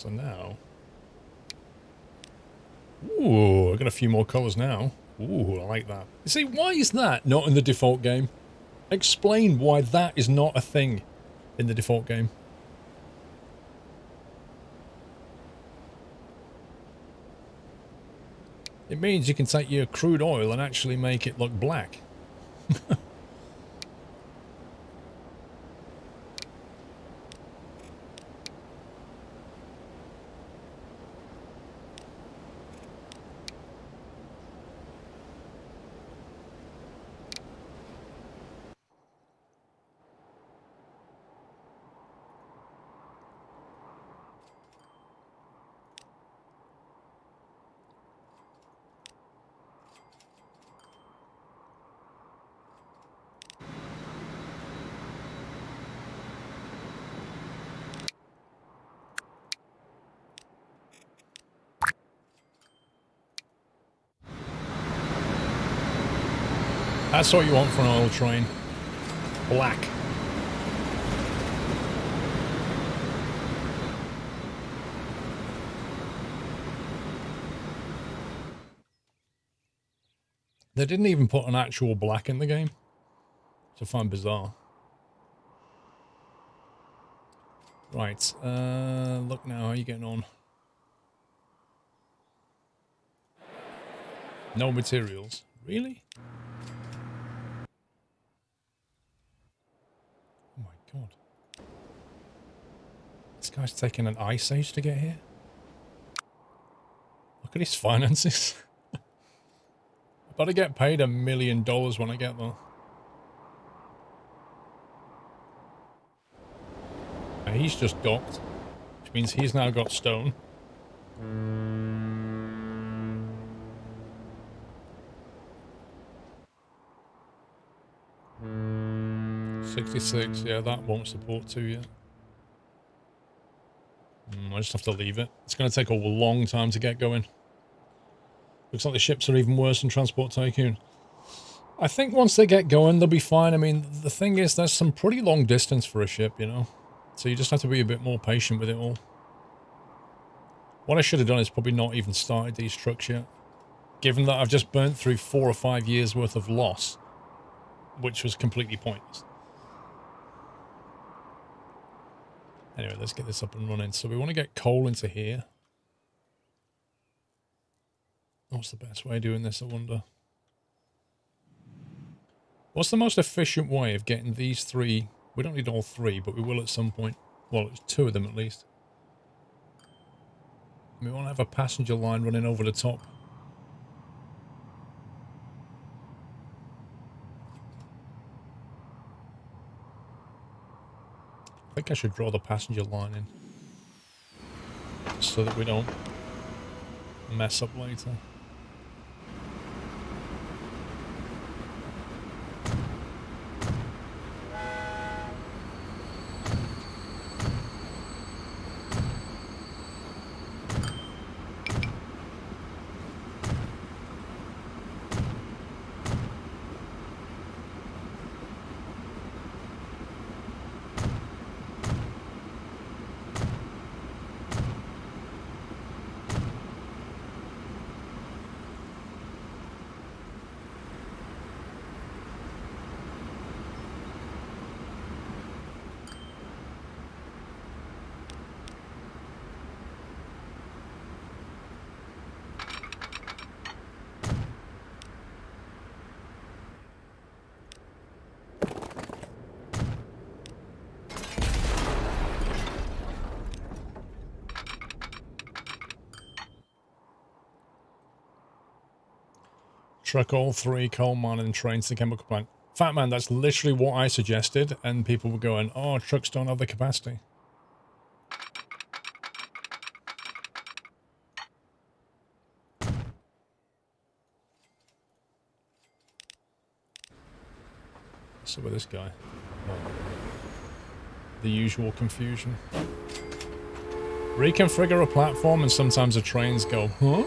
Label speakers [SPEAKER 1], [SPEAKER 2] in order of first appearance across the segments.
[SPEAKER 1] So now... Ooh, I got a few more colours now. Ooh, I like that. You see, why is that not in the default game? Explain why that is not a thing in the default game. It means you can take your crude oil and actually make it look black. That's what you want for an oil train. Black. They didn't even put an actual black in the game, which I find bizarre. Right, look now, how are you getting on? No materials. Really? Oh my god. This guy's taking an ice age to get here? Look at his finances. I better get paid $1 million when I get there. And he's just docked, which means he's now got stone. $66, yeah, that won't support 2 yet. I just have to leave it. It's going to take a long time to get going. Looks like the ships are even worse than Transport Tycoon. I think once they get going, they'll be fine. I mean, the thing is, there's some pretty long distance for a ship, you know? So you just have to be a bit more patient with it all. What I should have done is probably not even started these trucks yet. Given that I've just burnt through 4 or 5 years worth of loss, which was completely pointless. Anyway, let's get this up and running. So we want to get coal into here. What's the best way of doing this, I wonder? What's the most efficient way of getting these 3? We don't need all 3, but we will at some point. Well, it's 2 of them at least. We want to have a passenger line running over the top. I think I should draw the passenger line in. So that we don't mess up later. Truck all 3 coal mining trains to chemical plant. Fat man, that's literally what I suggested, and people were going, oh, trucks don't have the capacity. So with this guy. Oh. The usual confusion. Reconfigure a platform and sometimes the trains go, huh?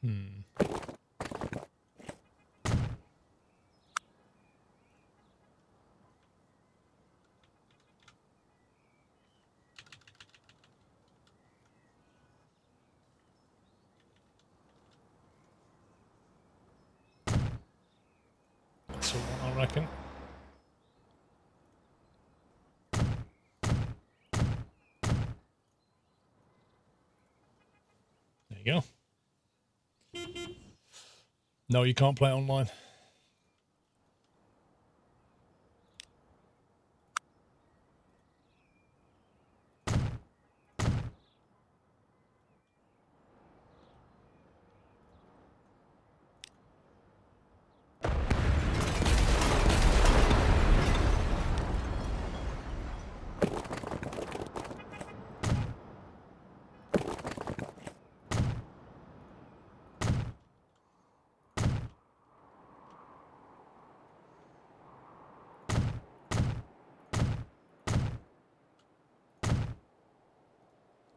[SPEAKER 1] Hmm. That's the one, I reckon. There you go. No, you can't play online.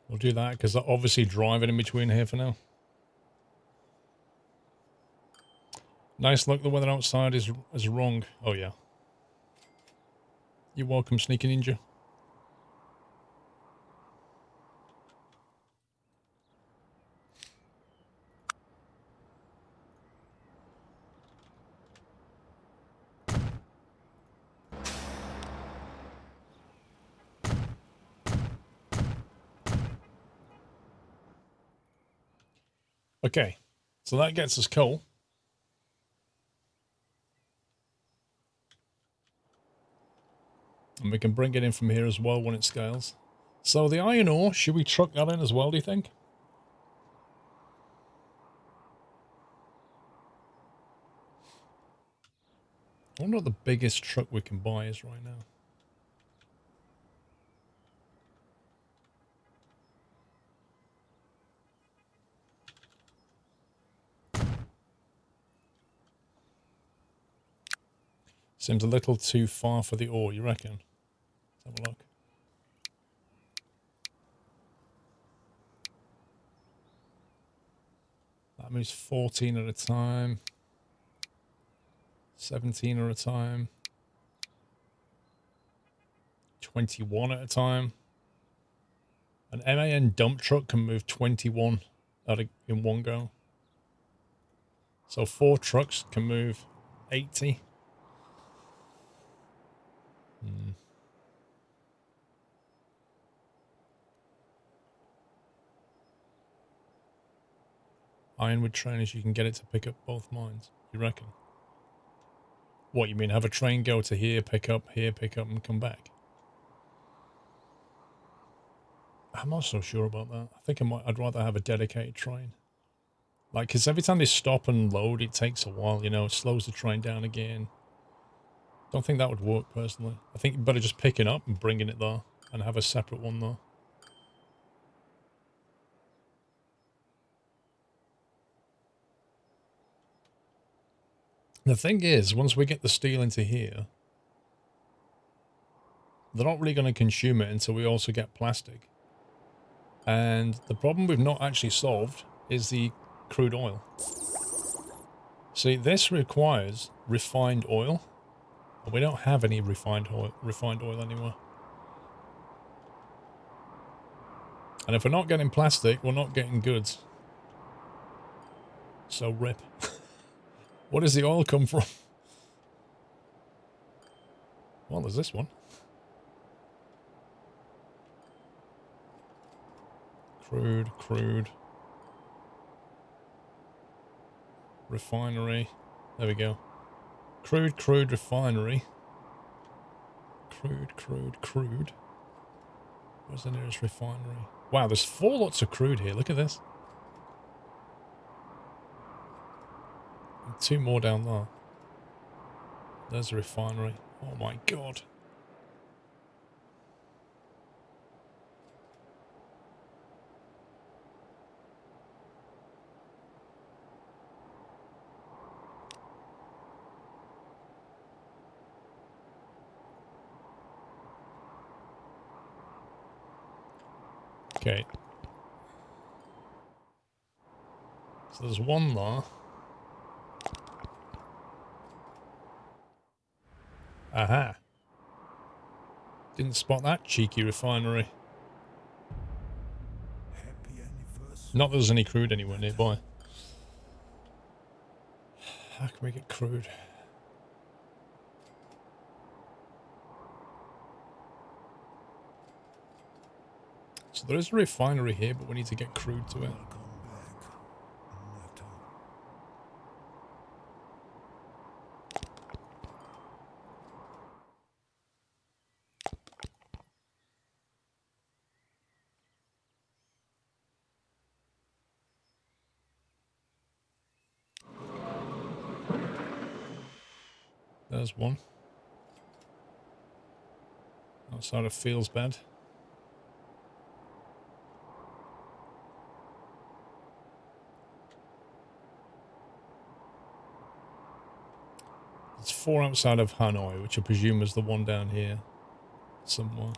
[SPEAKER 1] We'll do that because they're obviously driving in between here for now. Nice luck, the weather outside is wrong. Oh, yeah. You're welcome, Sneaky Ninja. Okay, so that gets us coal. And we can bring it in from here as well when it scales. So the iron ore, should we truck that in as well, do you think? I wonder what the biggest truck we can buy is right now. Seems a little too far for the ore, you reckon? Let's have a look. That moves 14 at a time. 17 at a time. 21 at a time. An MAN dump truck can move 21 in one go. So 4 trucks can move 80. Ironwood trainers, you can get it to pick up both mines. You reckon? What, you mean have a train go to here, pick up, and come back? I'm not so sure about that. I think I'd rather have a dedicated train. Like, because every time they stop and load, it takes a while, you know, it slows the train down again. Don't think that would work, personally. I think you'd better just pick it up and bringing it there and have a separate one there. The thing is, once we get the steel into here, they're not really going to consume it until we also get plastic. And the problem we've not actually solved is the crude oil. See, this requires refined oil. And we don't have any refined oil anymore. And if we're not getting plastic, we're not getting goods. So rip. Where does the oil come from? Well, there's this one. Crude. Refinery. There we go. Crude refinery. Crude. Where's the nearest refinery? Wow, there's 4 lots of crude here. Look at this. And 2 more down there. There's a refinery. Oh my god. Okay. So there's one there. Aha. Didn't spot that cheeky refinery. Not that there's any crude anywhere nearby. How can we get crude? So there is a refinery here, but we need to get crude to it. There's one. Outside of Fields Bed. There's 4 outside of Hanoi, which I presume is the one down here somewhere.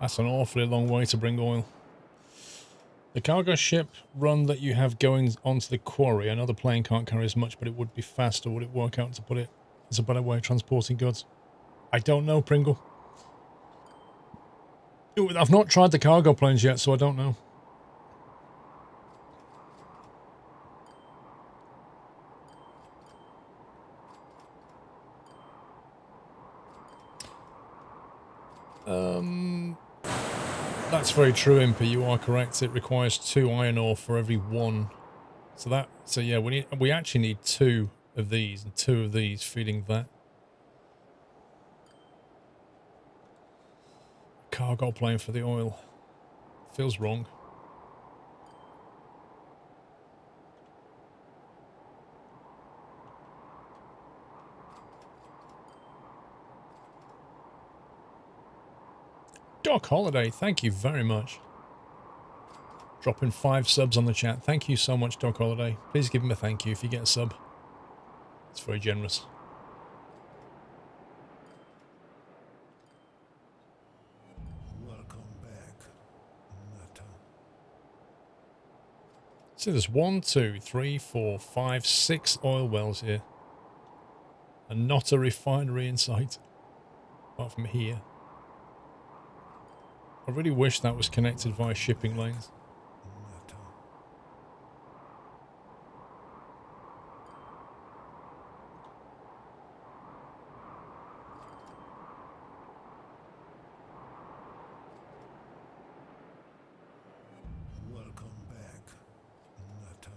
[SPEAKER 1] That's an awfully long way to bring oil. The cargo ship run that you have going onto the quarry, I know the plane can't carry as much, but it would be faster. Would it work out to put it as a better way of transporting goods? I don't know, Pringle. I've not tried the cargo planes yet, so I don't know. That's very true, Impa. You are correct. It requires 2 iron ore for every 1. So yeah, we actually need 2 of these and 2 of these feeding that. Cargo plane for the oil. Feels wrong. Doc Holiday, thank you very much. Dropping 5 subs on the chat. Thank you so much, Doc Holiday. Please give him a thank you if you get a sub. It's very generous.
[SPEAKER 2] Welcome back, Nata.
[SPEAKER 1] So there's 1, 2, 3, 4, 5, 6 oil wells here. And not a refinery in sight. Apart from here. I really wish that was connected via shipping lanes.
[SPEAKER 2] Nata. Welcome back, Nata.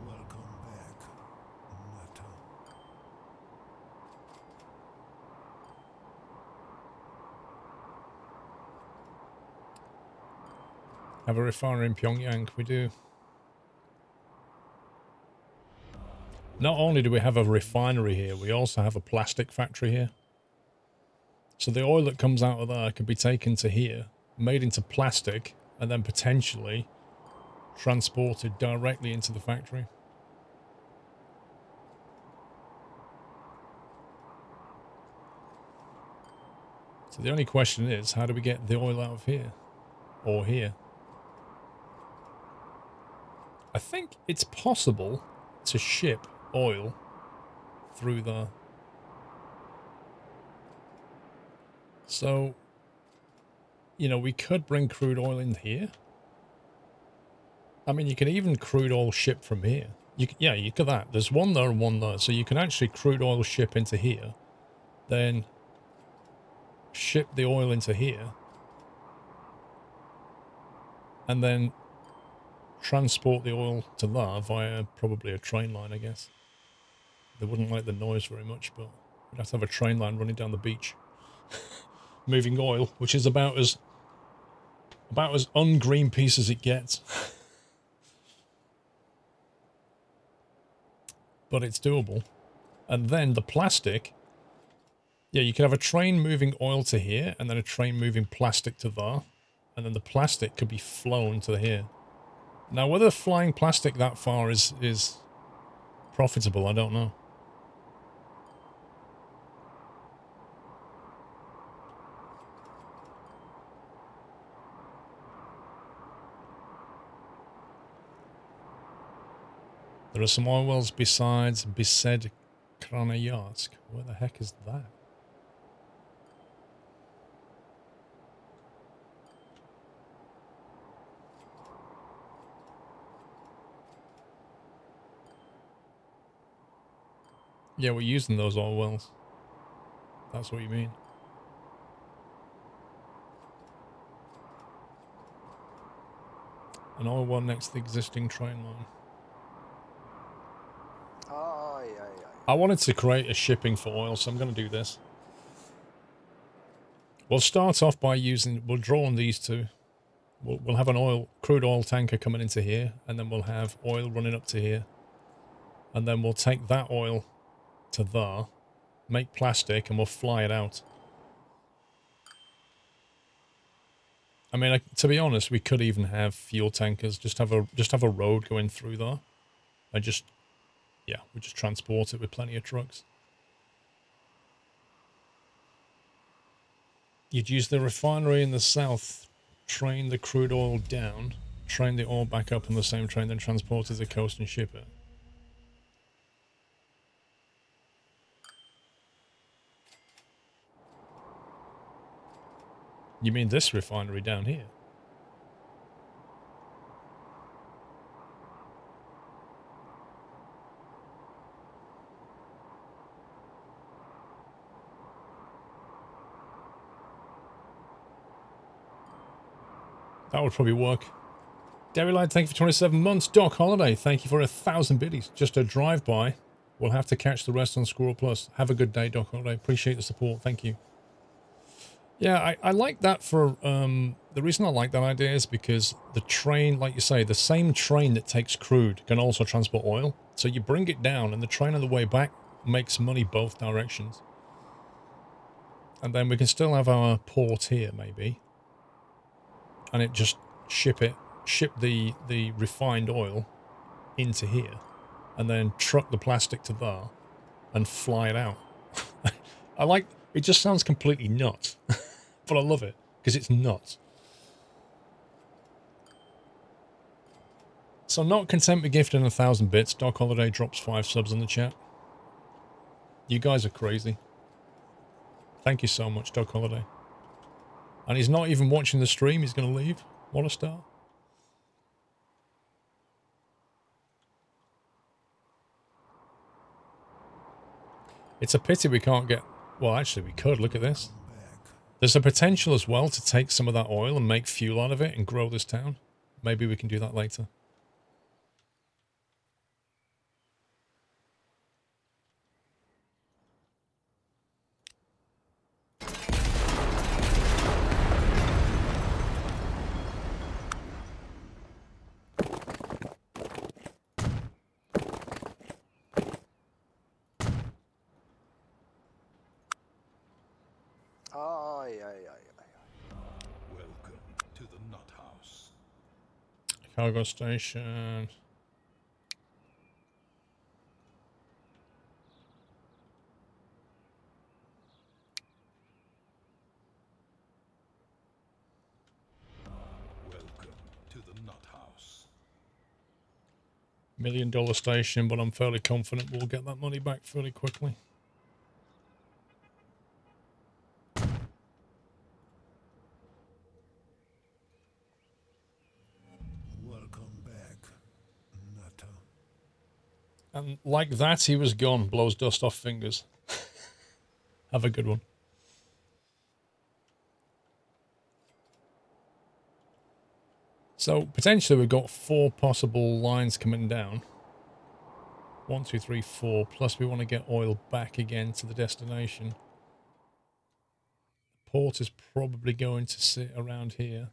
[SPEAKER 2] Welcome back, Nata.
[SPEAKER 1] Have a refinery in Pyongyang, we do. Not only do we have a refinery here, we also have a plastic factory here. So the oil that comes out of there can be taken to here, made into plastic, and then potentially transported directly into the factory. So the only question is, how do we get the oil out of here? Or here? I think it's possible to ship oil through there. So, you know, we could bring crude oil in here. I mean, you can even crude oil ship from here. Yeah, you could that. There's one there and one there. So you can actually crude oil ship into here. Then ship the oil into here. And then transport the oil to there via probably a train line, I guess. They wouldn't like the noise very much, but we'd have to have a train line running down the beach. Moving oil, which is about as un-Greenpeace as it gets. But it's doable. And then the plastic Yeah, you could have a train moving oil to here, and then a train moving plastic to there, and then the plastic could be flown to here. Now, whether flying plastic that far is profitable, I don't know. There are some oil wells besides Besed Krasnoyarsk. Where the heck is that? Yeah, we're using those oil wells. That's what you mean. An oil well next to the existing train line. I wanted to create a shipping for oil, so I'm going to do this. We'll start off by we'll draw on these two. We'll have an crude oil tanker coming into here, and then we'll have oil running up to here. And then we'll take that oil to there, make plastic, and we'll fly it out. I mean, to be honest, we could even have fuel tankers, just have a road going through there, and we just transport it with plenty of trucks. You'd use the refinery in the south, train the crude oil down, train the oil back up on the same train, then transport it to the coast and ship it. You mean this refinery down here? That would probably work. Derrylight, thank you for 27 months. Doc Holiday, thank you for 1,000 biddies. Just a drive-by. We'll have to catch the rest on SquirrelPlus. Have a good day, Doc Holiday. Appreciate the support. Thank you. Yeah, I like that for... the reason I like that idea is because the train, like you say, the same train that takes crude can also transport oil. So you bring it down, and the train on the way back makes money both directions. And then we can still have our port here, maybe. And it just ship the refined oil into here, and then truck the plastic to there and fly it out. I like it. Just sounds completely nuts, but I love it because it's nuts. So not content with gifting 1,000 bits. Doc Holiday drops 5 subs in the chat. You guys are crazy. Thank you so much, Doc Holiday. And he's not even watching the stream. He's going to leave. What a star. It's a pity we can't get... Well, actually, we could. Look at this. There's a potential as well to take some of that oil and make fuel out of it and grow this town. Maybe we can do that later.
[SPEAKER 2] Welcome to the nut house.
[SPEAKER 1] Cargo station.
[SPEAKER 2] Welcome to the nut house.
[SPEAKER 1] $1 million station, but I'm fairly confident we'll get that money back fairly quickly.
[SPEAKER 2] Welcome back, nutter.
[SPEAKER 1] And like that, he was gone. Blows dust off fingers. Have a good one. So, potentially we've got 4 possible lines coming down. 1, 2, 3, 4. Plus we want to get oil back again to the destination. The port is probably going to sit around here.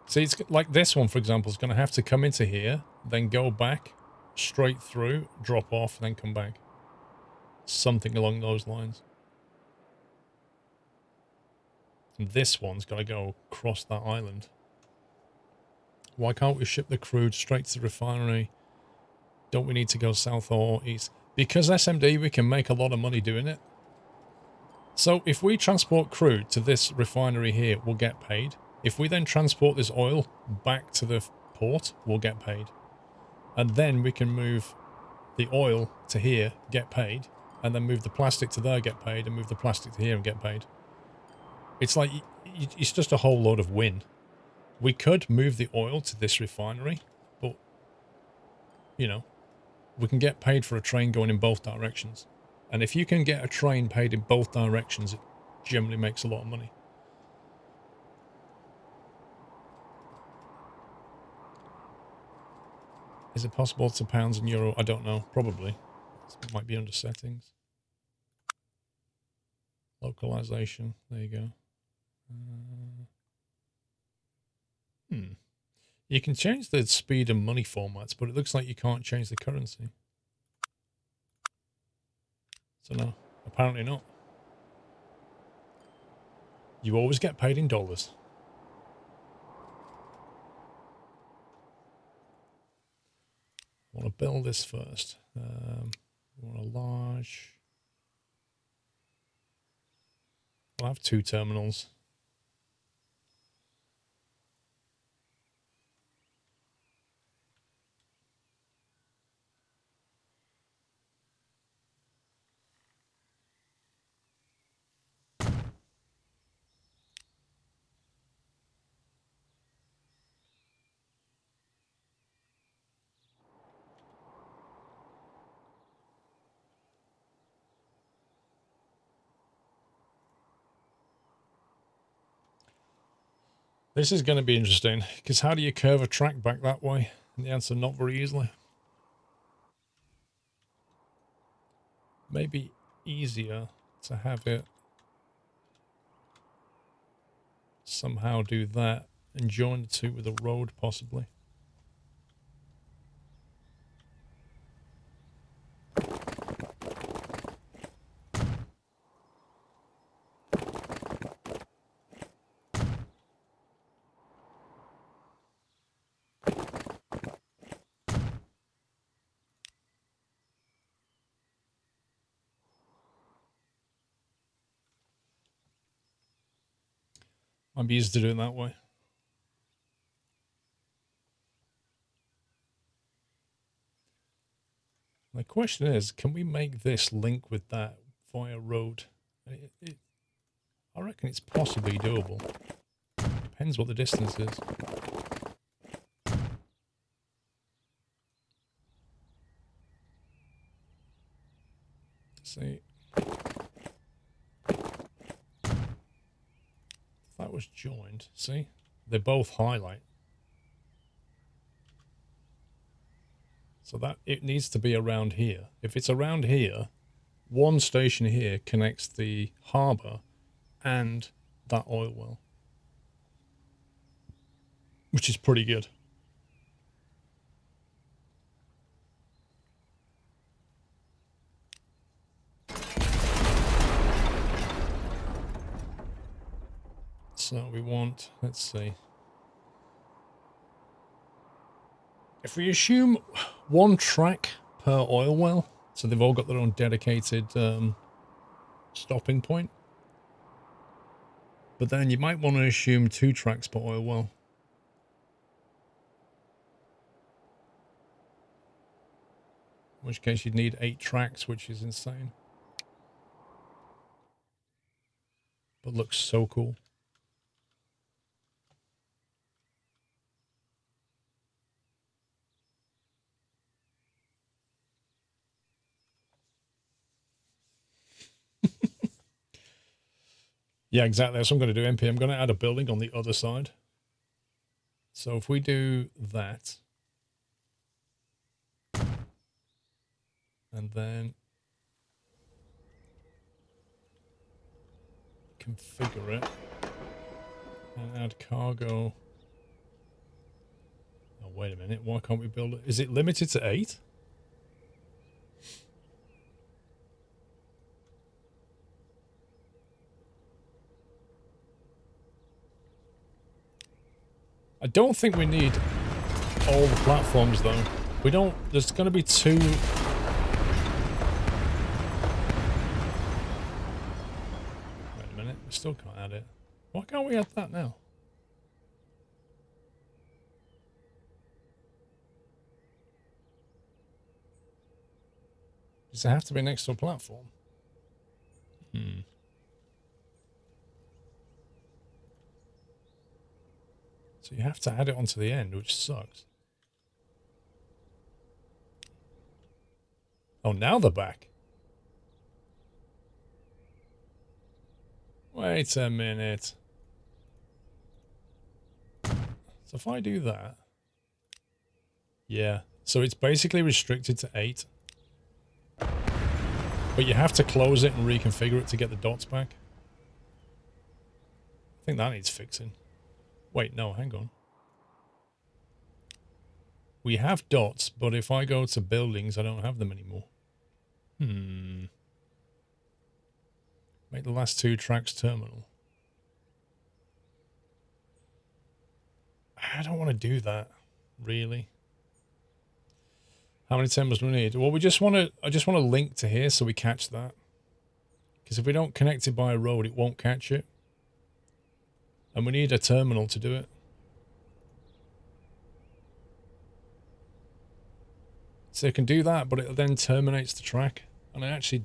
[SPEAKER 1] See, it's like this one, for example, is going to have to come into here, then go back, straight through, drop off, and then come back. Something along those lines. And this one's got to go across that island. Why can't we ship the crude straight to the refinery? Don't we need to go south or east? Because SMD, we can make a lot of money doing it. So if we transport crude to this refinery here, we'll get paid. If we then transport this oil back to the port, we'll get paid. And then we can move the oil to here, get paid, and then move the plastic to there, get paid, and move the plastic to here and get paid. It's like, it's just a whole load of win. We could move the oil to this refinery, but, you know, we can get paid for a train going in both directions. And if you can get a train paid in both directions, it generally makes a lot of money. Is it possible to pounds and euro? I don't know. Probably. It might be under settings. Localization. There you go. You can change the speed and money formats, but it looks like you can't change the currency. So no, apparently not. You always get paid in dollars. I want to build this first. We want a large... We'll have 2 terminals. This is going to be interesting, because how do you curve a track back that way? And the answer, not very easily. Maybe easier to have it somehow do that and join the two with a road, possibly. Might be easy to do it that way. The question is, can we make this link with that via road? I reckon it's possibly doable. Depends what the distance is. See, if that was joined, see, they both highlight. So that it needs to be around here. If it's around here, one station here connects the harbour and that oil well, which is pretty good. So we want, let's see. If we assume 1 track per oil well, so they've all got their own dedicated stopping point. But then you might want to assume 2 tracks per oil well. In which case you'd need 8 tracks, which is insane. But looks so cool. Yeah, exactly. That's what I'm going to do, MP. I'm going to add a building on the other side. So if we do that, and then configure it, and add cargo. Oh, wait a minute. Why can't we build it? Is it limited to 8? I don't think we need all the platforms though. We don't, there's going to be 2. Wait a minute, we still can't add it. Why can't we add that now? Does it have to be next to a platform? So you have to add it onto the end, which sucks. Oh, now they're back. Wait a minute. So if I do that... Yeah. So it's basically restricted to 8. But you have to close it and reconfigure it to get the dots back. I think that needs fixing. Wait, no, hang on. We have dots, but if I go to buildings, I don't have them anymore. Make the last 2 tracks terminal. I don't want to do that, really. How many terminals do we need? Well, I just want to link to here so we catch that. Because if we don't connect it by a road, it won't catch it. And we need a terminal to do it. So it can do that, but it then terminates the track. And I actually,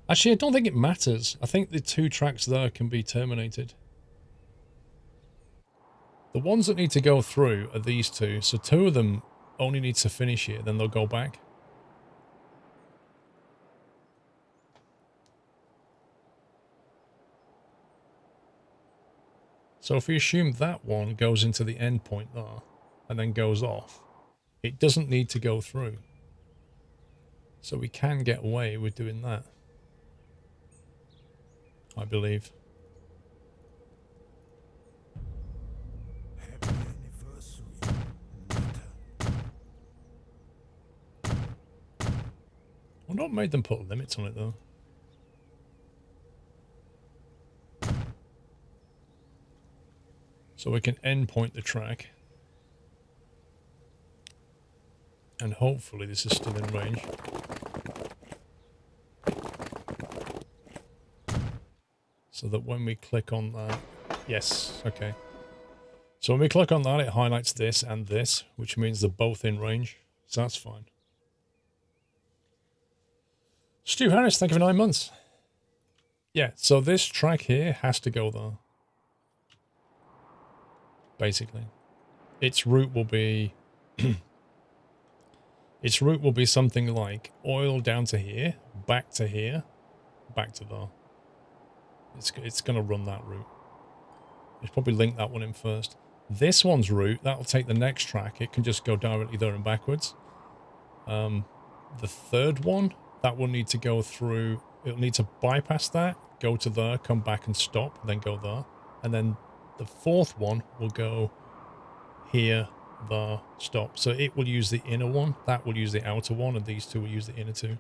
[SPEAKER 1] I don't think it matters. I think the 2 tracks there can be terminated. The ones that need to go through are these 2. So 2 of them only need to finish here, then they'll go back. So if we assume that one goes into the end point there, and then goes off, it doesn't need to go through. So we can get away with doing that, I believe.
[SPEAKER 2] Happy anniversary, Nata.
[SPEAKER 1] Well, not made them put limits on it though. So we can endpoint the track. And hopefully this is still in range. So that when we click on that... Yes, okay. So when we click on that, it highlights this and this, which means they're both in range. So that's fine. Stu Harris, thank you for 9 months. Yeah, so this track here has to go there. Basically. Its route will be... its route will be something like oil down to here, back to there. It's going to run that route. It's probably link that one in first. This one's route, that'll take the next track. It can just go directly there and backwards. The third one, that will need to go through... It'll need to bypass that, go to there, come back and stop, then go there. And then the fourth one will go here, there, stop. So it will use the inner one, that will use the outer one, and these 2 will use the inner 2.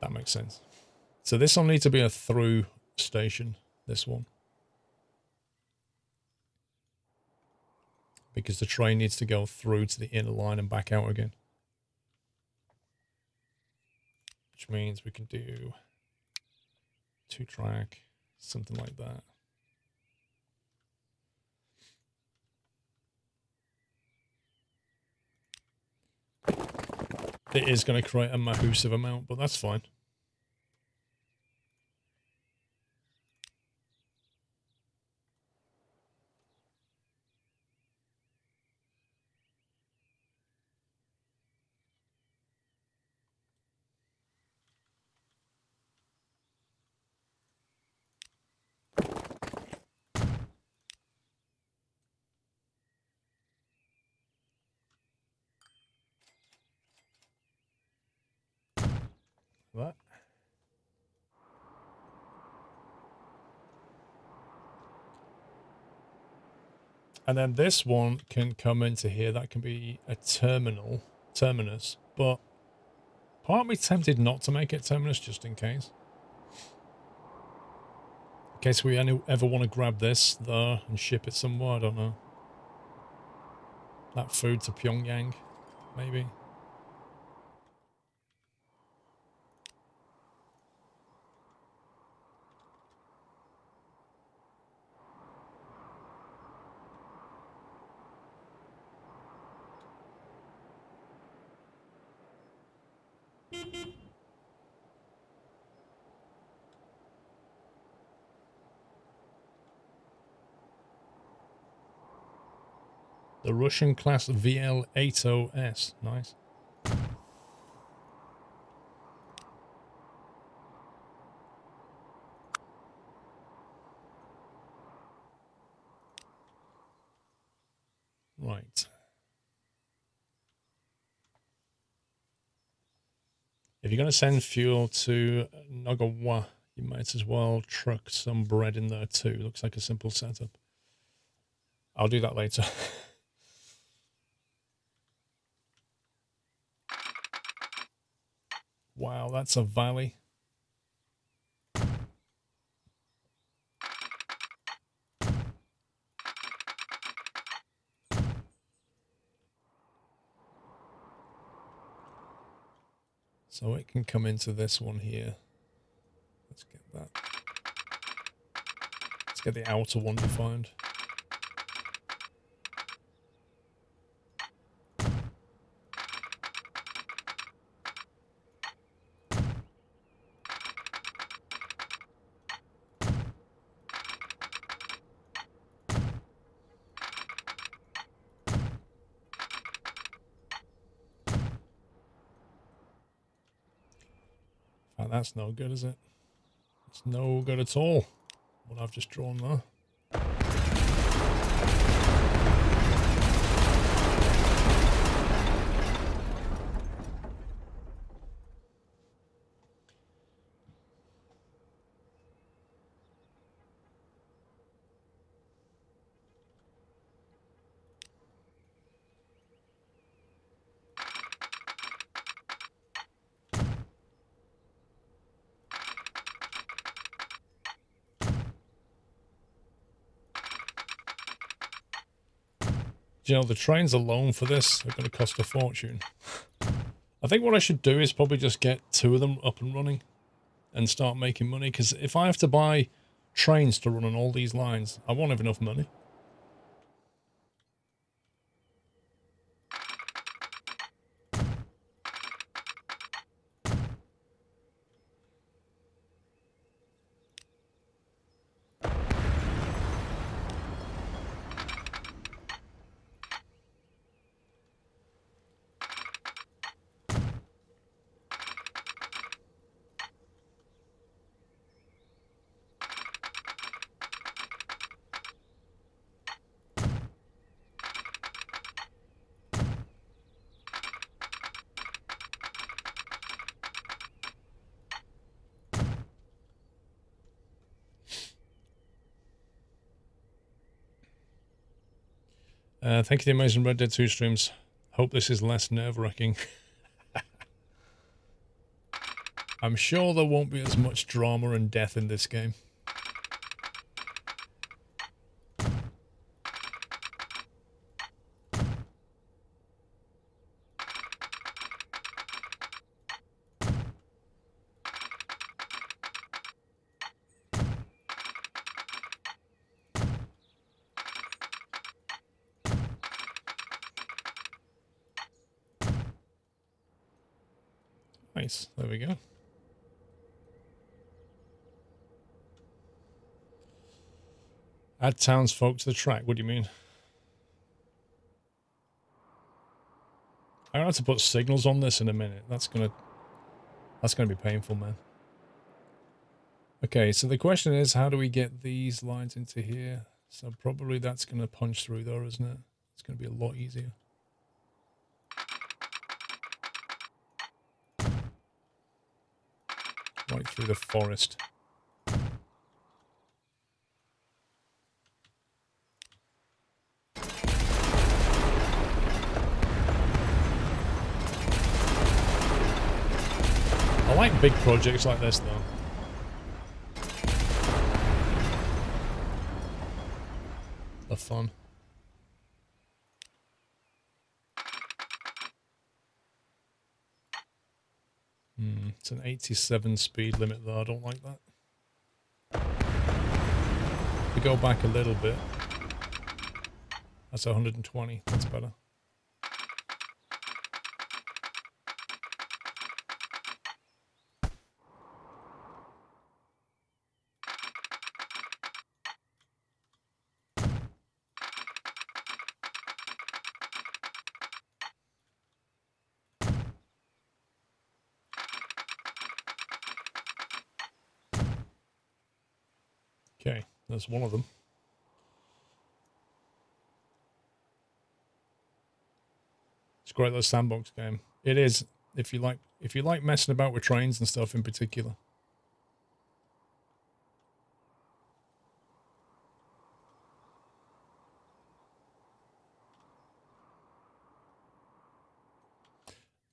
[SPEAKER 1] That makes sense. So this will need to be a through station, this one. Because the train needs to go through to the inner line and back out again. Which means we can do 2 track, something like that. It is going to create a massive amount, but that's fine. That. And then this one can come into here. That can be a terminus. But part of me tempted not to make it terminus just in case. In case we ever want to grab this, though, and ship it somewhere, I don't know. That food to Pyongyang, maybe. The Russian class VL-80S. Nice. Right. If you're going to send fuel to Nagawa, you might as well truck some bread in there too. Looks like a simple setup. I'll do that later. Wow, that's a valley. So it can come into this one here. Let's get that. Let's get the outer one defined. Oh, that's no good, is it? It's no good at all, what I've just drawn there. You know, the trains alone for this are going to cost a fortune. I think what I should do is probably just get 2 of them up and running and start making money, because if I have to buy trains to run on all these lines, I won't have enough money. Thank you to the amazing Red Dead 2 streams. Hope this is less nerve-wracking. I'm sure there won't be as much drama and death in this game. Nice, there we go. Add townsfolk to the track, what do you mean? I'm gonna have to put signals on this in a minute. That's gonna be painful, man. Okay, so the question is, how do we get these lines into here? So probably that's gonna punch through there, isn't it? It's gonna be a lot easier. Right through the forest. I like big projects like this, though. of fun. It's an 87 speed limit though, I don't like that. If we go back a little bit, that's 120, that's better. Okay, there's one of them. It's great little sandbox game. It is, if you like messing about with trains and stuff in particular.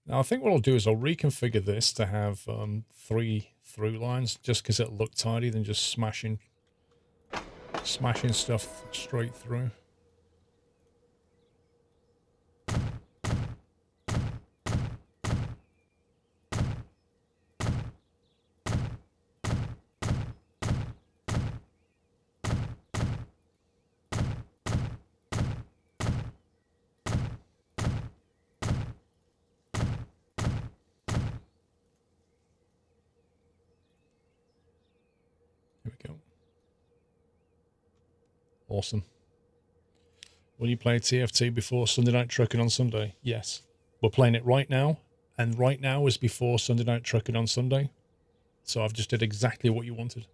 [SPEAKER 1] Now I think what I'll do is I'll reconfigure this to have 3 through lines, just because it'll look tidy than just smashing stuff straight through. Here we go. Awesome. Will you play TFT before Sunday Night Trucking on Sunday? Yes. We're playing it right now, and right now is before Sunday Night Trucking on Sunday. So I've just did exactly what you wanted.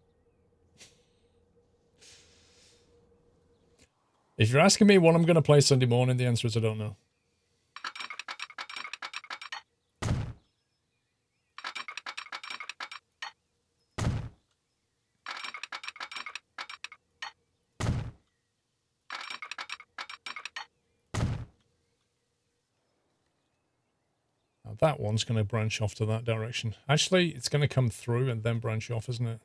[SPEAKER 1] If you're asking me what I'm going to play Sunday morning, the answer is I don't know. Now that one's going to branch off to that direction. Actually, it's going to come through and then branch off, isn't it?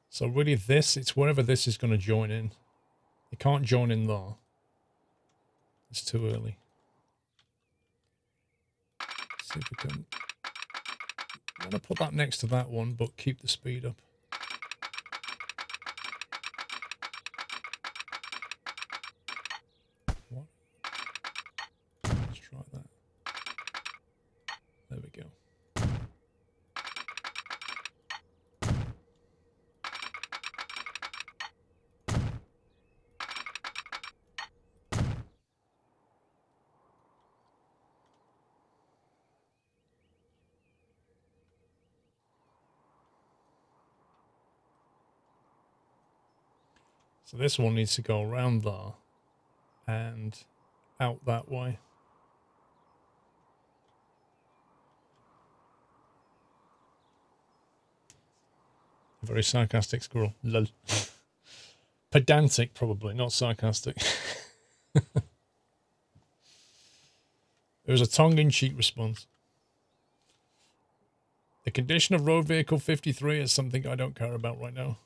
[SPEAKER 1] So really this, it's wherever this is going to join in. It can't join in there. It's too early. Let's see if we can... I'm going to put that next to that one, but keep the speed up. What? Let's try that. There we go. So this one needs to go around there and out that way. A very sarcastic squirrel. Lol. Pedantic, probably, not sarcastic. It was a tongue-in-cheek response. The condition of road vehicle 53 is something I don't care about right now.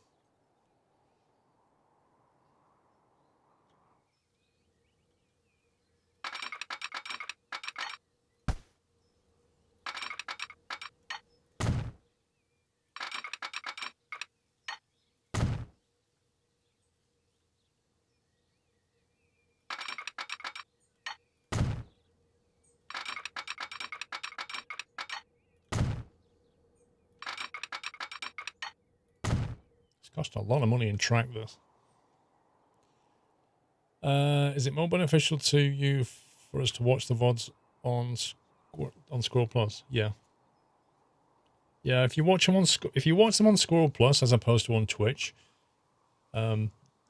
[SPEAKER 1] Cost a lot of money in track this. Is it more beneficial to you for us to watch the VODs on SquirrelPlus? Yeah. Yeah, if you watch them on SquirrelPlus as opposed to on Twitch,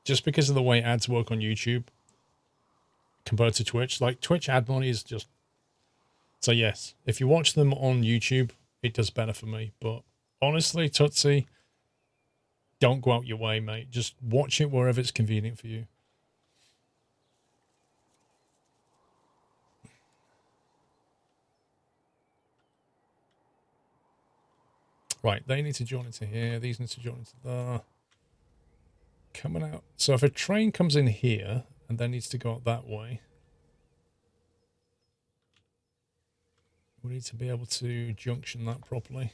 [SPEAKER 1] just because of the way ads work on YouTube compared to Twitch, like Twitch ad money is just... So yes, if you watch them on YouTube, it does better for me. But honestly, Tootsie, don't go out your way, mate. Just watch it wherever it's convenient for you. Right, they need to join into here. These need to join into there. coming out. So if a train comes in here and then needs to go out that way, we need to be able to junction that properly.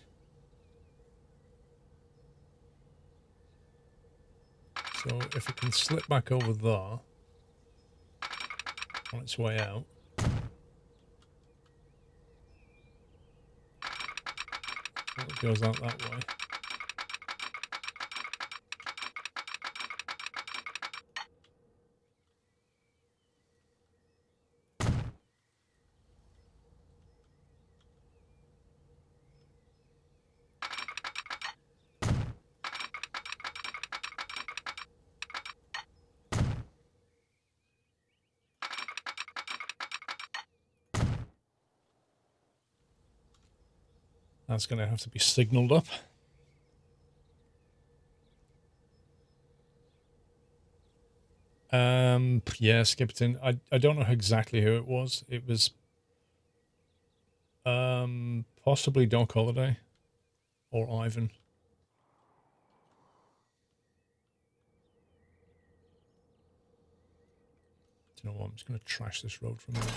[SPEAKER 1] So if it can slip back over there on its way out. So it goes out that way. That's going to have to be signaled up. Yeah, Skipperton. I don't know exactly who it was. It was possibly Doc Holliday or Ivan. Do you know what? I'm just going to trash this road for a minute.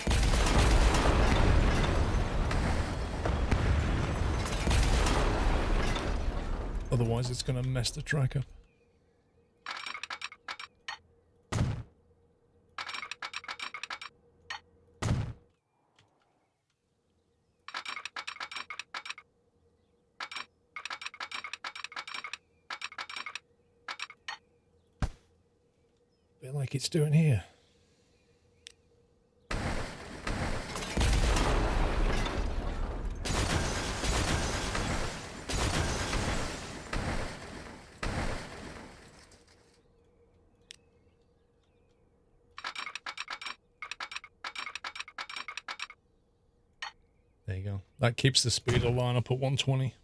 [SPEAKER 1] Otherwise, it's going to mess the track up. Bit like it's doing here. There you go. That keeps the speed of the line up at 120.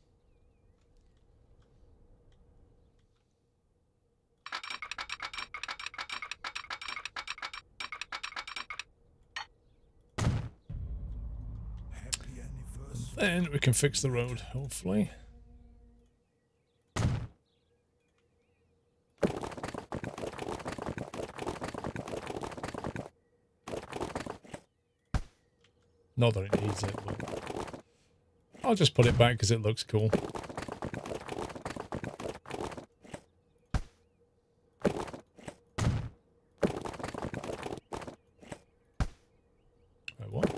[SPEAKER 2] Happy anniversary.
[SPEAKER 1] Then we can fix the road, hopefully. Not that it needs it, but I'll just put it back because it looks cool. Wait, what?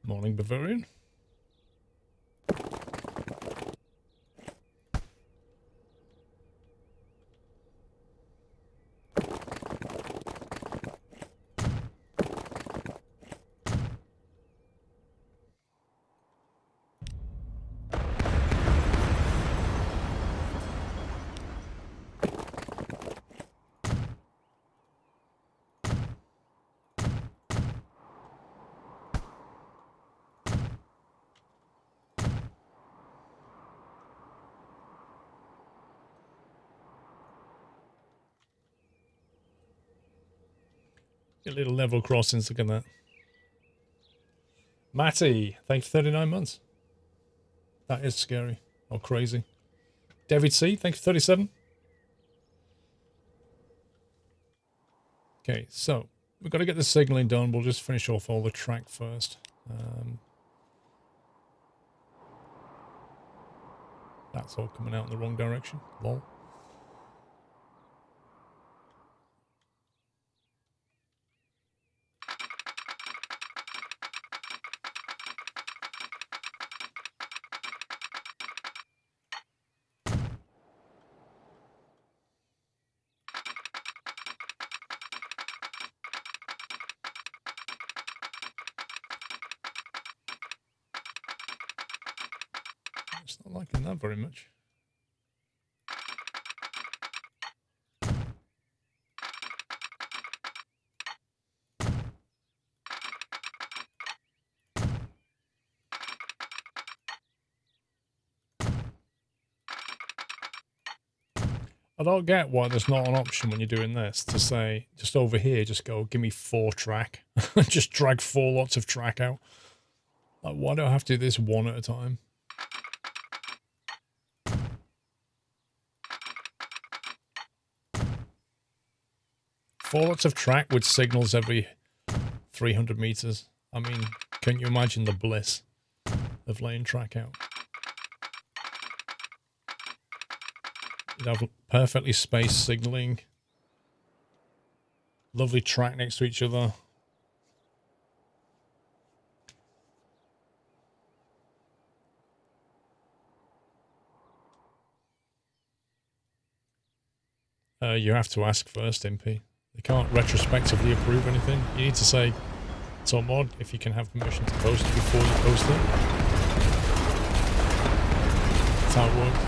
[SPEAKER 1] Morning, Bavarian. Get little level crossings, look at that. Matty, thank you for 39 months. That is scary. Or crazy. David C, thank you for 37. Okay, so we've got to get the signaling done. We'll just finish off all the track first. That's all coming out in the wrong direction. Lol. It's not liking that very much. I don't get why there's not an option when you're doing this to say, just over here, just go, give me 4 track. Just drag 4 lots of track out. Like, why do I have to do this one at a time? Four lots of track with signals every 300 meters. I mean, can you imagine the bliss of laying track out? You'd have perfectly spaced signaling. Lovely track next to each other. You have to ask first, MP. They can't retrospectively approve anything. You need to say, so mod, if you can have permission to post it before you post it. That's how it works.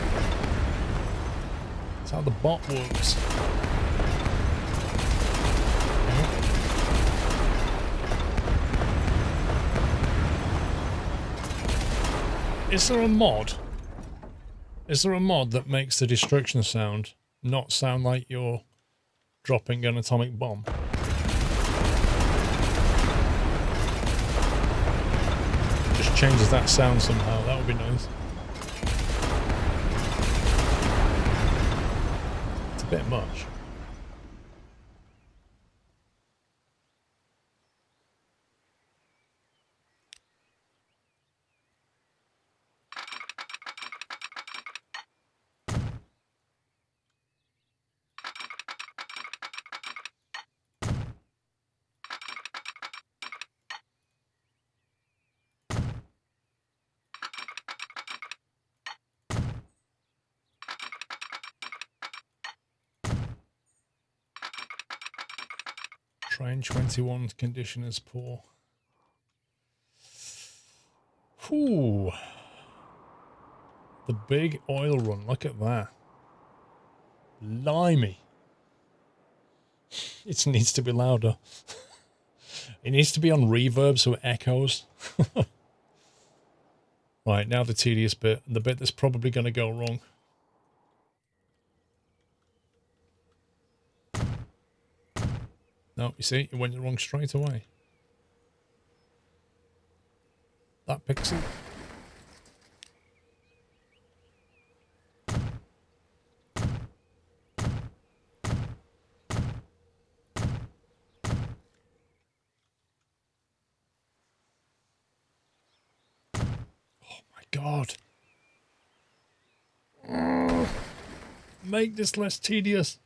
[SPEAKER 1] That's how the bot works. Is there a mod? Is there a mod that makes the destruction sound not sound like you're dropping an atomic bomb? Just changes that sound somehow. That would be nice. It's a bit much. Train 21 condition is poor. Whew. The big oil run. Look at that. Limey. It needs to be louder. It needs to be on reverb so it echoes. Right, now the tedious bit. The bit that's probably going to go wrong. No, you see, it went wrong straight away. That pixel. Oh my god. Make this less tedious.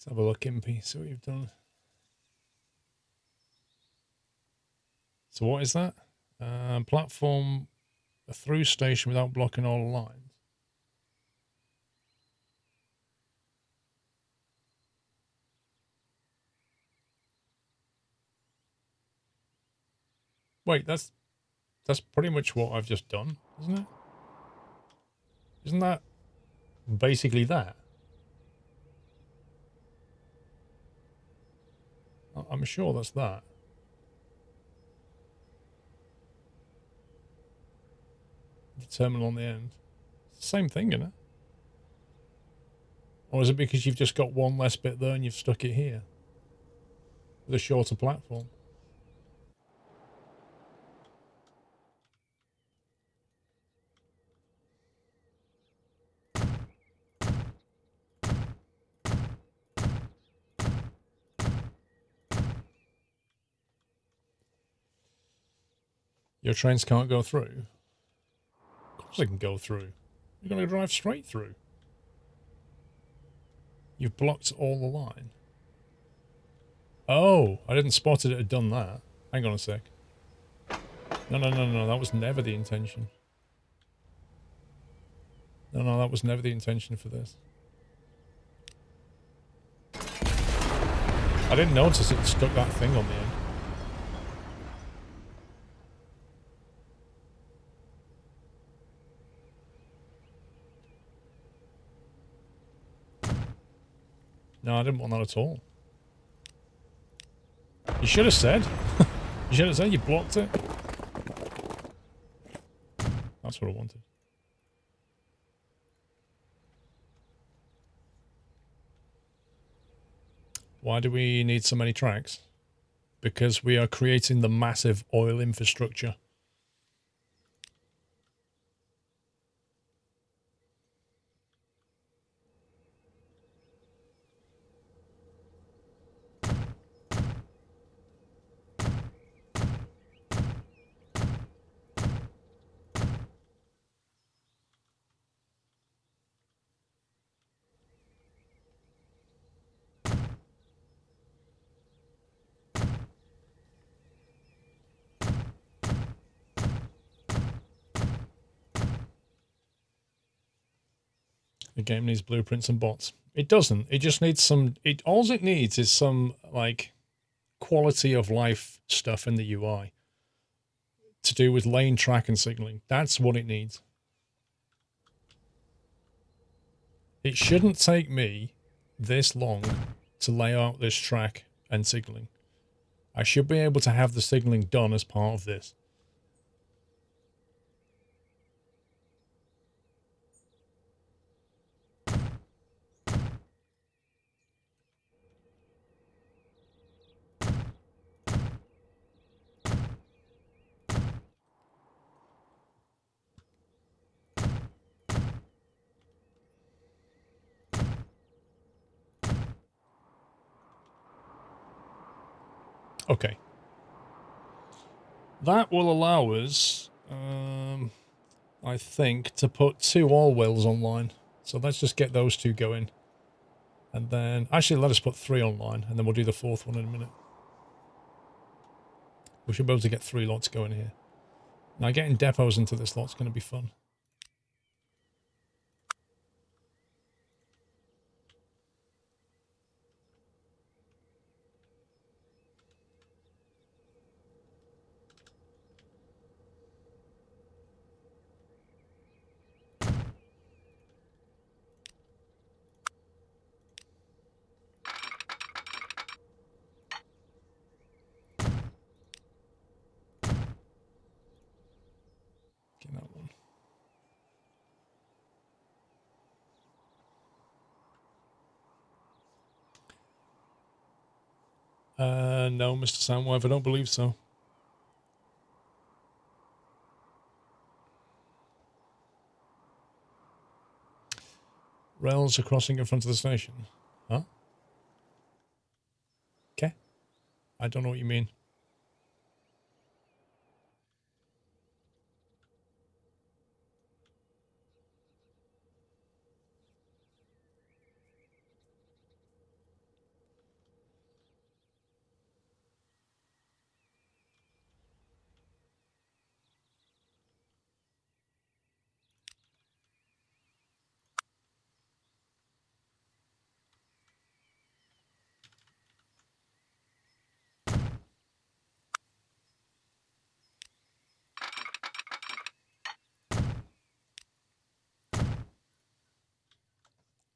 [SPEAKER 1] Let's have a look, Impy, see what you've done. So what is that? Platform a through station without blocking all the lines. Wait, that's pretty much what I've just done, isn't it? Isn't that basically that? I'm sure that's that. The terminal on the end. It's the same thing, isn't it? Or is it because you've just got one less bit there and you've stuck it here? With a shorter platform. Your trains can't go through? Of course they can go through. You're going to drive straight through. You've blocked all the line. Oh, I didn't spot it had done that. Hang on a sec. No, no, no, no, that was never the intention. No, no, that was never the intention for this. I didn't notice it stuck that thing on the end. No, I didn't want that at all. You should have said. You should have said you blocked it. That's what I wanted. Why do we need so many tracks? Because we are creating the massive oil infrastructure. The game needs blueprints and bots. It doesn't. It just needs some... all it needs is some, like, quality of life stuff in the UI. To do with lane track and signaling. That's what it needs. It shouldn't take me this long to lay out this track and signaling. I should be able to have the signaling done as part of this. Okay. That will allow us, I think, to put 2 all wheels online. So let's just get those 2 going. And then, actually let us put 3 online, and then we'll do the 4th one in a minute. We should be able to get 3 lots going here. Now getting depots into this lot's going to be fun. Get that one. No, Mr. Soundwave, I don't believe so. Rails are crossing in front of the station. Huh? Okay. I don't know what you mean.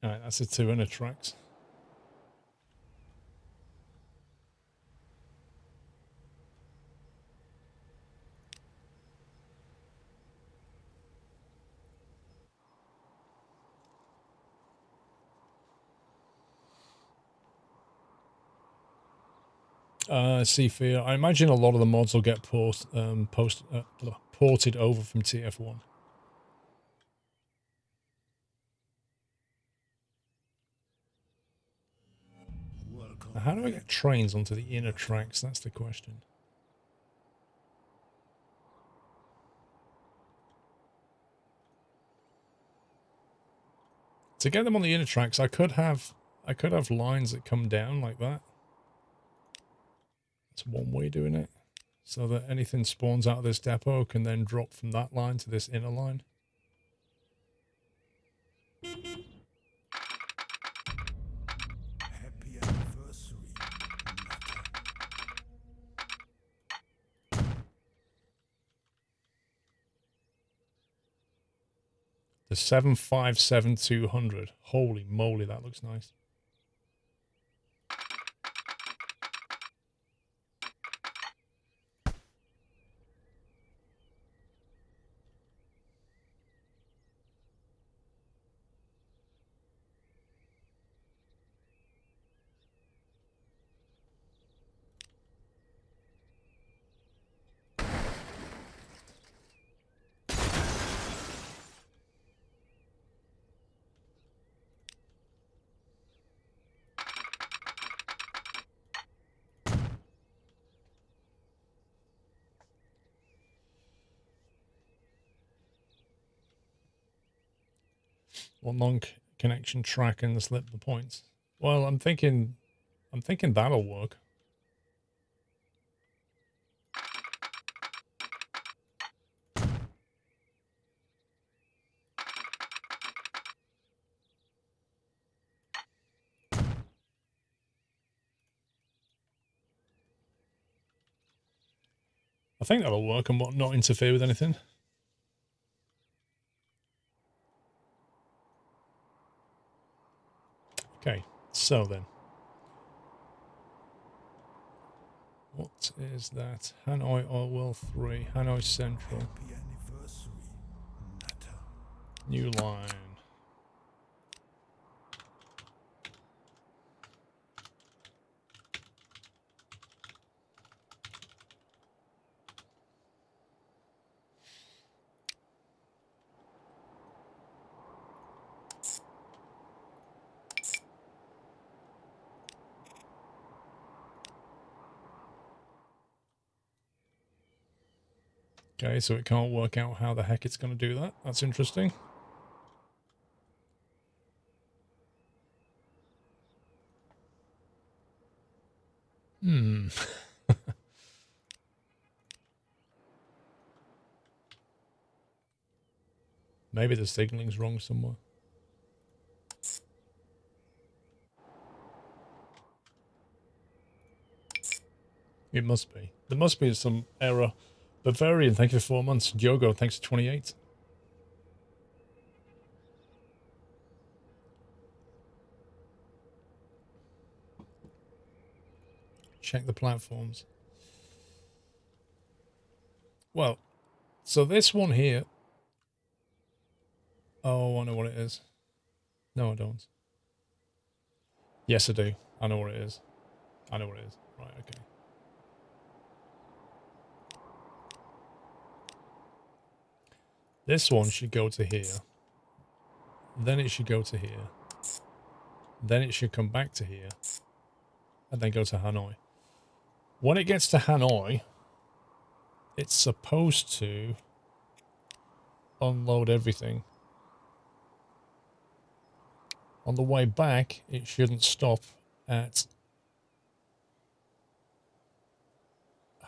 [SPEAKER 1] Alright, that's the 2 inner tracks. Seafear. I imagine a lot of the mods will get ported over from TF1. Now, how do I get trains onto the inner tracks? That's the question. To get them on the inner tracks, I could have lines that come down like that. That's one way of doing it. So that anything spawns out of this depot can then drop from that line to this inner line.
[SPEAKER 2] Happy anniversary, Nutter.
[SPEAKER 1] The 757-200. Holy moly, that looks nice. One long connection track and slip the points. Well, I'm thinking that'll work. I think that'll work and not interfere with anything. Okay, so then. What is that? Hanoi Oil Well 3, Hanoi Central.
[SPEAKER 2] Happy anniversary, Nutter.
[SPEAKER 1] New line. Okay, so it can't work out how the heck it's going to do that. That's interesting. Maybe the signaling's wrong somewhere. It must be. There must be some error. Bavarian, thank you for 4 months. Diogo, thanks for 28. Check the platforms. Well, so this one here. Oh, I know what it is. No, I don't. Yes, I do. I know what it is. I know what it is. Right, okay. This one should go to here. Then it should go to here. Then it should come back to here. And then go to Hanoi. When it gets to Hanoi, it's supposed to unload everything. On the way back, it shouldn't stop at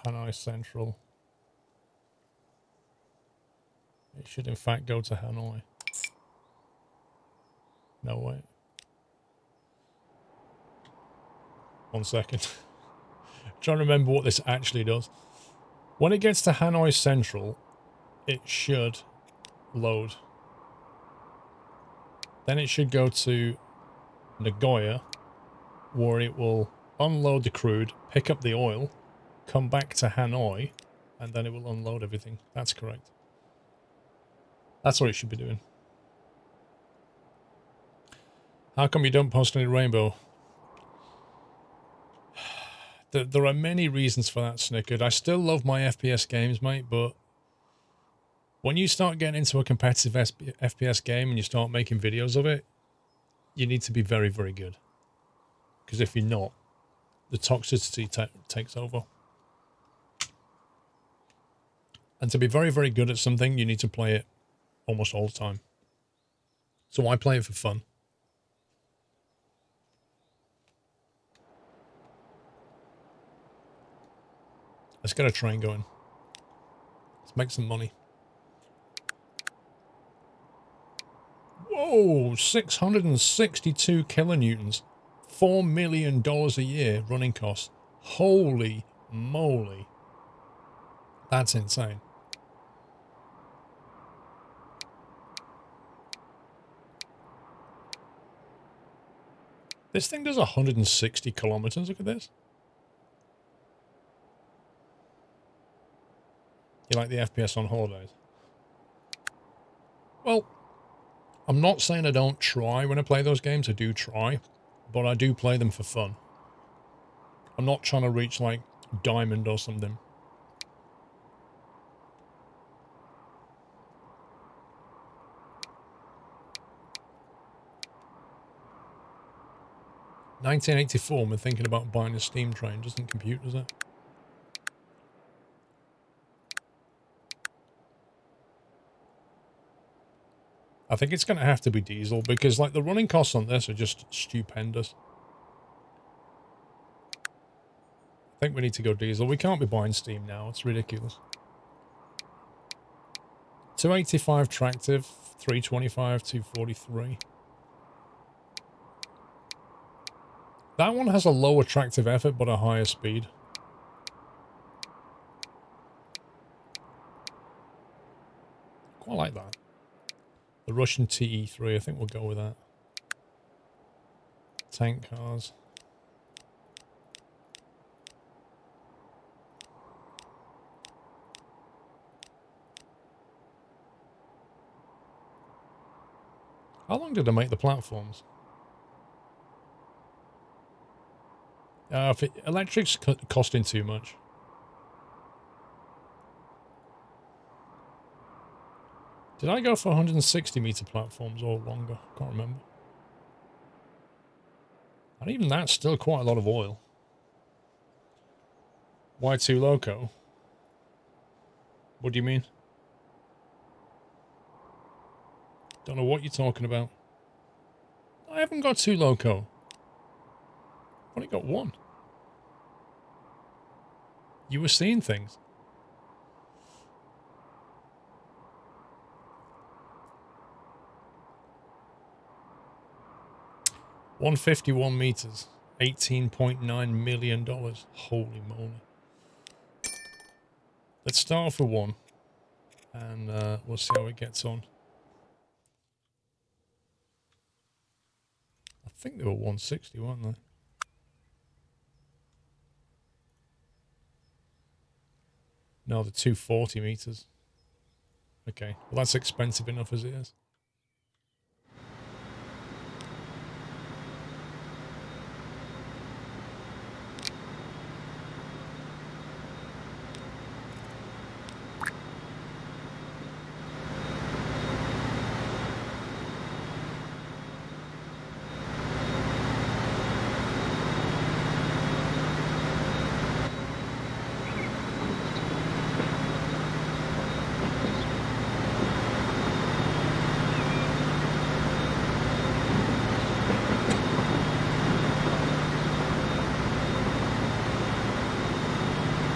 [SPEAKER 1] Hanoi Central. It should in fact go to Hanoi. No, wait. 1 second. Trying to remember what this actually does. When it gets to Hanoi Central, it should load. Then it should go to Nagoya, where it will unload the crude, pick up the oil, come back to Hanoi, and then it will unload everything. That's correct. That's what it should be doing. How come you don't post any rainbow? There are many reasons for that, Snickered. I still love my FPS games, mate, but when you start getting into a competitive FPS game and you start making videos of it, you need to be very, very good. Because if you're not, the toxicity takes over. And to be very, very good at something, you need to play it almost all the time. So I play it for fun. Let's get a train going. Let's make some money. Whoa, 662 kilonewtons. $4 million a year running costs. Holy moly. That's insane. This thing does 160 kilometers. Look at this. You like the FPS on holidays? Well, I'm not saying I don't try when I play those games. I do try, but I do play them for fun. I'm not trying to reach like diamond or something. $1984, we're thinking about buying a steam train. Doesn't compute, does it? I think it's going to have to be diesel because like the running costs on this are just stupendous. I think we need to go diesel. We can't be buying steam now. It's ridiculous. 285 tractive, 325, 243. That one has a lower tractive effort but a higher speed. Quite like that. The Russian TE3, I think we'll go with that. Tank cars. How long did they make the platforms? If electric's costing too much. Did I go for 160 meter platforms or longer? Can't remember. And even that's still quite a lot of oil. Why too loco? What do you mean? Don't know what you're talking about. I haven't got too loco. I've only got one. You were seeing things. $151 meters. $18.9 million. Holy moly. Let's start off with one. And we'll see how it gets on. I think they were 160, weren't they? No, they're 240 meters. Okay, well that's expensive enough as it is.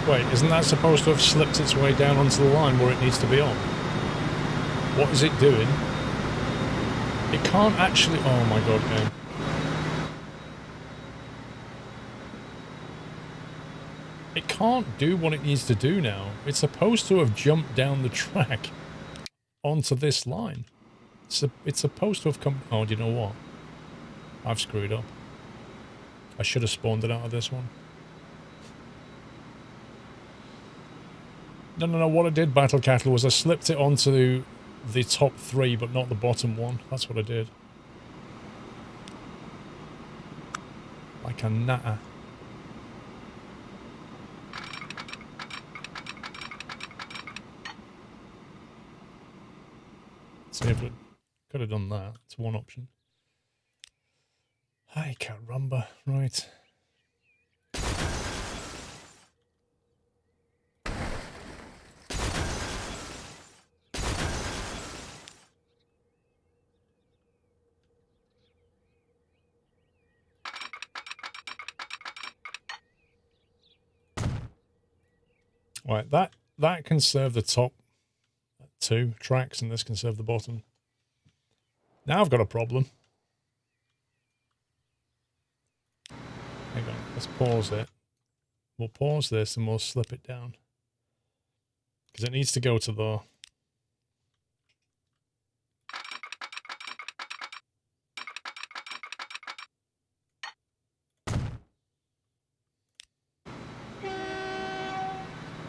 [SPEAKER 1] Wait, isn't that supposed to have slipped its way down onto the line where it needs to be on? What is it doing? It can't actually... Oh my god, game. It can't do what it needs to do now. It's supposed to have jumped down the track onto this line. It's supposed to have come... Oh, do you know what? I've screwed up. I should have spawned it out of this one. No. What I did, Battle Cattle, was I slipped it onto the top three, but not the bottom one. That's what I did. Like a natter. See if it could have done that. It's one option. Ay, caramba. Right. Right, that can serve the top 2 tracks, and this can serve the bottom. Now I've got a problem. Hang on, let's pause it. We'll pause this and we'll slip it down. Because it needs to go to the...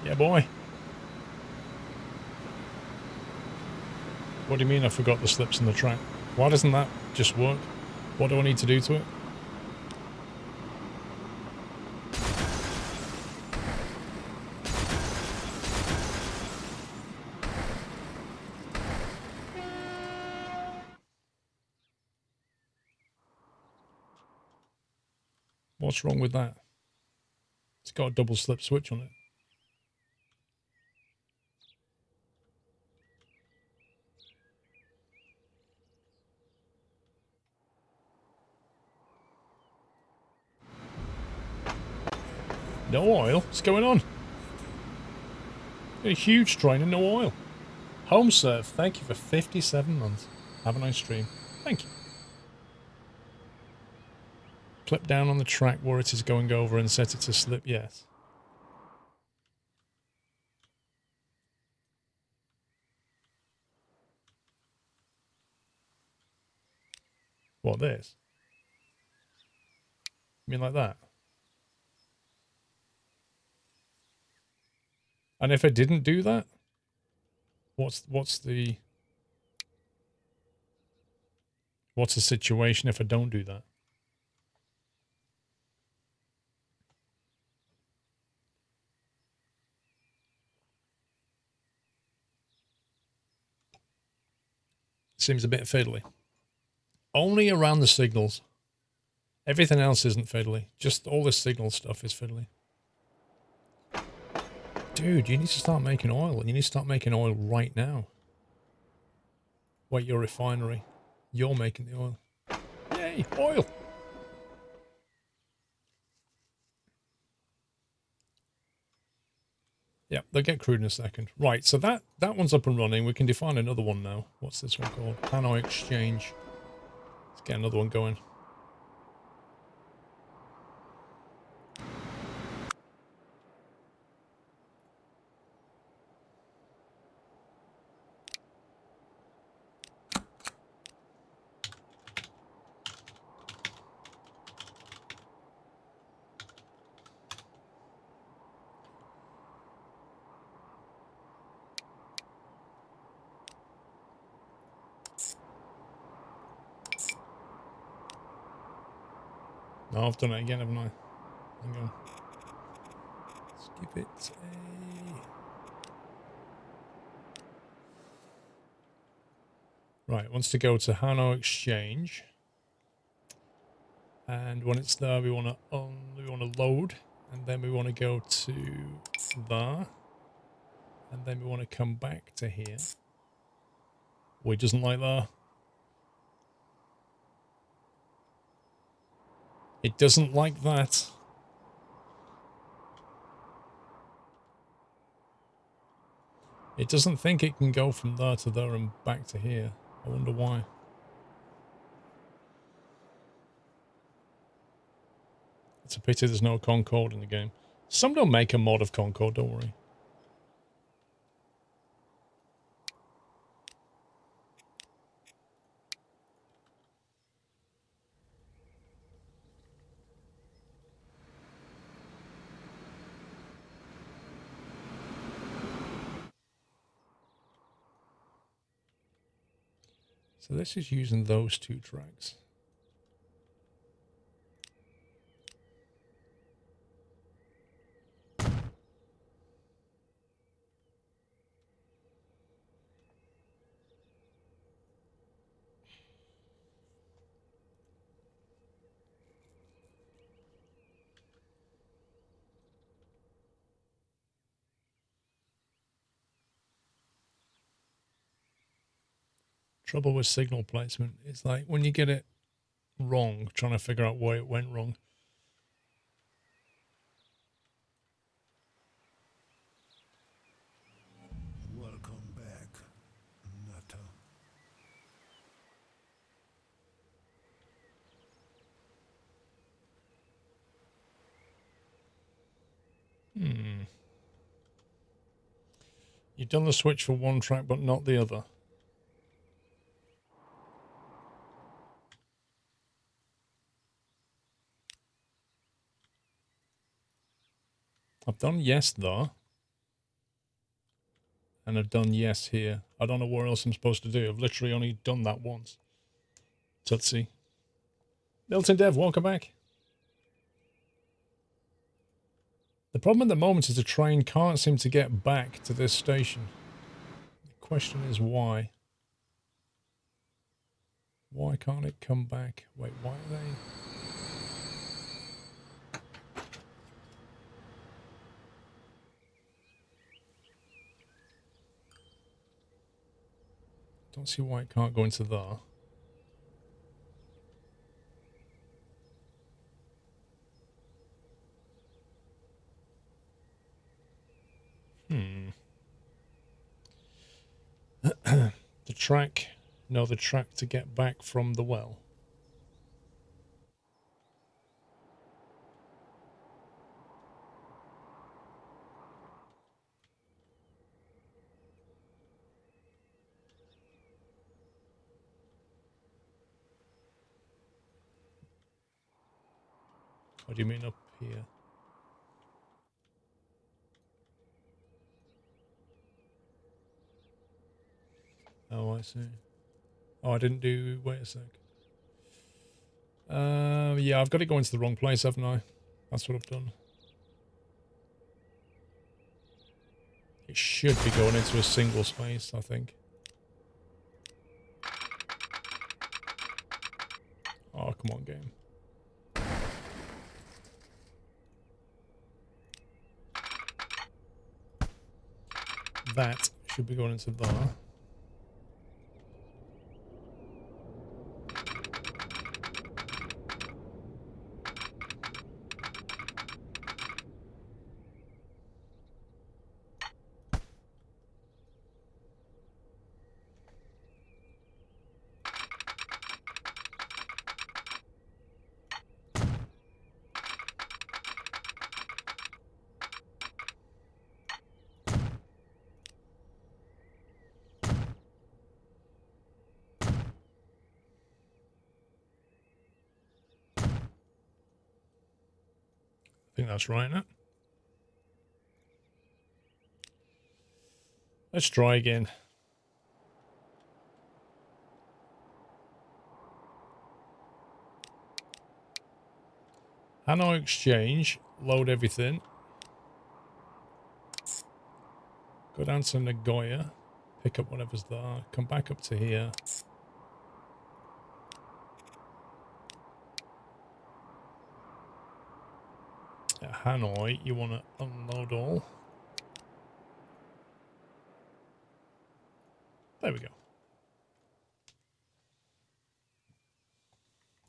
[SPEAKER 1] Yeah, boy. What do you mean I forgot the slips in the track? Why doesn't that just work? What do I need to do to it? What's wrong with that? It's got a double slip switch on it. No oil? What's going on? A huge train and no oil. Home serve, thank you for 57 months. Have a nice stream. Thank you. Clip down on the track where it is going over and set it to slip, yes. What, this? You mean like that? And if I didn't do that? What's the situation if I don't do that? Seems a bit fiddly. Only around the signals. Everything else isn't fiddly. Just all this signal stuff is fiddly. Dude, you need to start making oil. And you need to start making oil right now. Wait, your refinery. You're making the oil. Yay, oil! Yeah, they'll get crude in a second. Right, so that one's up and running. We can define another one now. What's this one called? Hanoi Exchange. Let's get another one going. No, I've done it again, haven't I? Hang on. Let's give it a... Right, it wants to go to Hanoi Exchange. And when it's there, we want to load. And then we want to go to there. And then we want to come back to here. Oh, it doesn't like that. It doesn't like that. It doesn't think it can go from there to there and back to here. I wonder why. It's a pity there's no Concorde in the game. Some don't make a mod of Concorde, don't worry. So this is using those 2 tracks. Trouble with signal placement is like when you get it wrong, trying to figure out why it went wrong. You've done the switch for one track, but not the other. I've done yes, though. And I've done yes here. I don't know what else I'm supposed to do. I've literally only done that once. Tootsie. Milton Dev, welcome back. The problem at the moment is the train can't seem to get back to this station. The question is why? Why can't it come back? Wait, why are they... Don't see why it can't go into there. The track... No, the track to get back from the well. What do you mean up here? Oh, I see. Oh, I didn't do... Wait a sec. Yeah, I've got it going to the wrong place, haven't I? That's what I've done. It should be going into a single space, I think. Oh, come on, game. That should be going into there. I think that's right, isn't it? Let's try again. Hanoi Exchange, load everything. Go down to Nagoya, pick up whatever's there, come back up to here. At Hanoi, you want to unload all. There we go.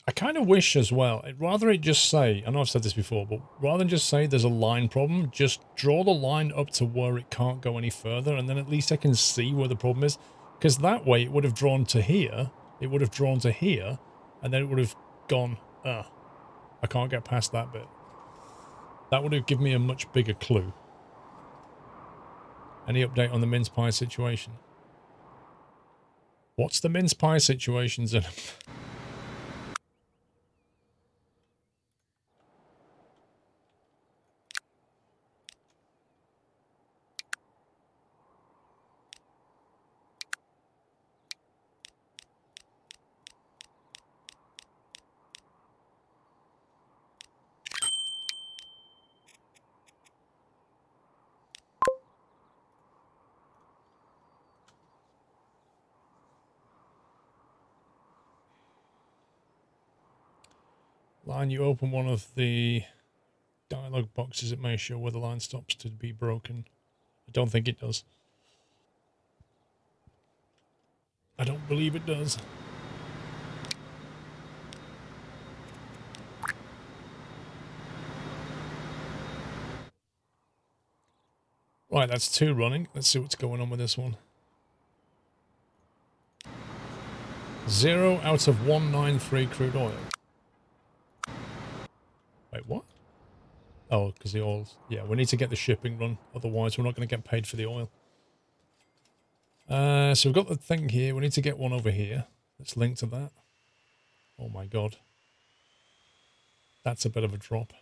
[SPEAKER 1] I kind of wish as well, rather it just say, I know I've said this before, but rather than just say there's a line problem, just draw the line up to where it can't go any further, and then at least I can see where the problem is. Because that way it would have drawn to here, it would have drawn to here, and then it would have gone, I can't get past that bit. That would have given me a much bigger clue. Any update on the mince pie situation? What's the mince pie situation, Zen? Line, you open one of the dialogue boxes, it may show where the line stops to be broken. I don't think it does. I don't believe it does. Right, that's 2 running. Let's see what's going on with this one. 0 out of 193 crude oil. Wait, what? Oh, because the oil's... Yeah, we need to get the shipping run. Otherwise, we're not going to get paid for the oil. So we've got the thing here. We need to get one over here. Let's link to that. Oh my god. That's a bit of a drop.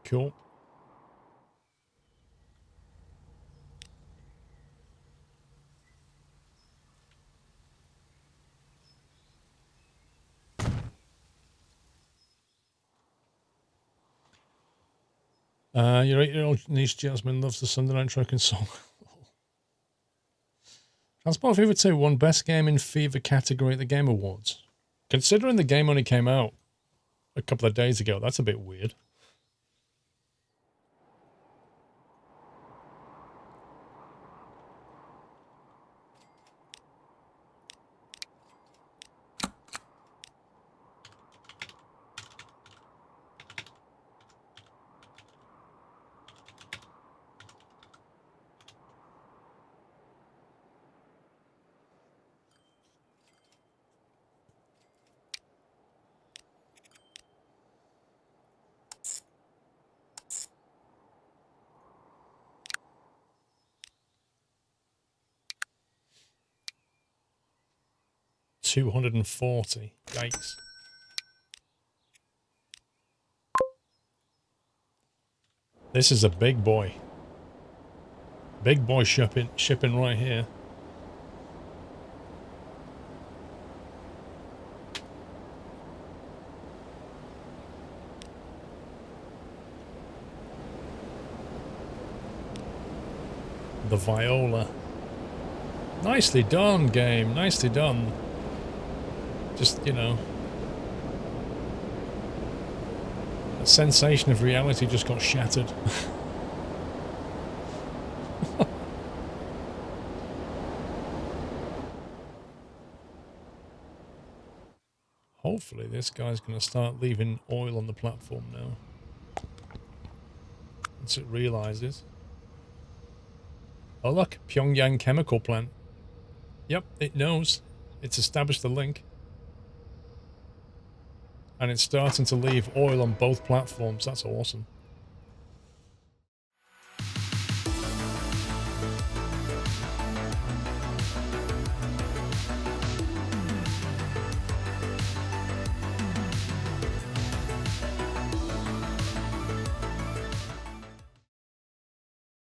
[SPEAKER 1] Cool. Your 8-year-old niece Jasmine loves the Sunday Night Trucking song. Transport Fever 2 won Best Game in Fever category at the Game Awards. Considering the game only came out a couple of days ago, that's a bit weird. $240. Yikes. This is a big boy. Big boy shipping right here. The Viola. Nicely done, game. Nicely done. Just, you know, the sensation of reality just got shattered. Hopefully this guy's going to start leaving oil on the platform now. Once it realizes. Oh look, Pyongyang chemical plant. Yep, it knows. It's established the link. And it's starting to leave oil on both platforms. That's awesome.